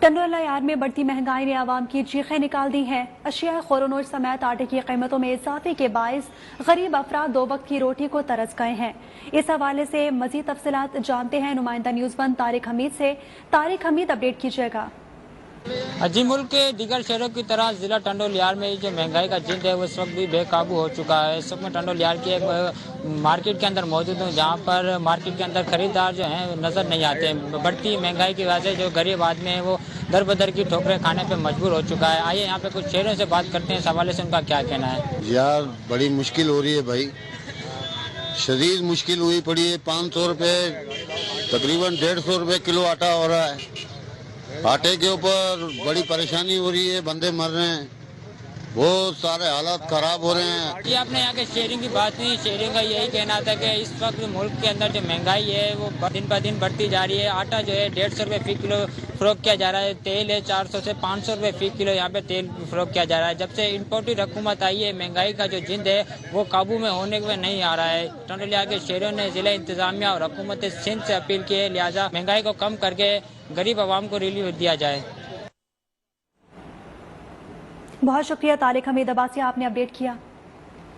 टंडोला yard में बढ़ती महंगाई ने आवाम की चीखें निकाल दी हैं। अशिया खुरोनोश समेत आटे की कीमतों में इजाफे के बायस गरीब अफराद दो वक्त की रोटी को तरस गए हैं। इस हवाले से मजीद तफसीलात जानते हैं नुमाइंदा न्यूज़ वन तारिक हमीद से। तारिक हमीद, अपडेट कीजिएगा। जी, मुल्क के दीगर शहरों की तरह जिला टंडोल यार्ड में जो महंगाई का जिंद है वो इस वक्त भी बेकाबू हो चुका है। इस वक्त में टंडोल यार्ड की एक मार्केट के अंदर मौजूद हूँ, जहाँ पर मार्केट के अंदर खरीदार जो हैं नजर नहीं आते हैं। बढ़ती महंगाई की वजह से जो गरीब आदमी है वो दर बदर की ठोकरें खाने पे मजबूर हो चुका है। आइए यहाँ पे कुछ शहरों से बात करते हैं, इस हवाले से उनका क्या कहना है। यार बड़ी मुश्किल हो रही है भाई, शदीद मुश्किल हुई पड़ी है। 500 रुपये तकरीबन 150 रुपये किलो आटा हो रहा है। आटे के ऊपर बड़ी परेशानी हो रही है, बंदे मर रहे हैं, बहुत सारे हालात खराब हो रहे हैं। जी, आपने यहाँ के शेयरिंग की बात नहीं, शेयरिंग का यही कहना था कि इस वक्त मुल्क के अंदर जो महंगाई है वो दिन ब दिन बढ़ती जा रही है। आटा जो है 150 रुपये फी किलो फरोख्त किया जा रहा है। तेल है 400 से 500 रुपये फी किलो यहाँ पे तेल फरोख्त किया जा रहा है। जब से इम्पोर्टेड हुकूमत आई है, महंगाई का जो जिंद है वो काबू में होने में नहीं आ रहा है। टंडोलिया के शहरों ने जिला इंतजामिया और हुकूमत सिंध से अपील की है, लिहाजा महंगाई को कम करके गरीब आवाम को रिलीफ दिया जाए। बहुत शुक्रिया तारिक हमीद अब्बासी, आपने अपडेट किया।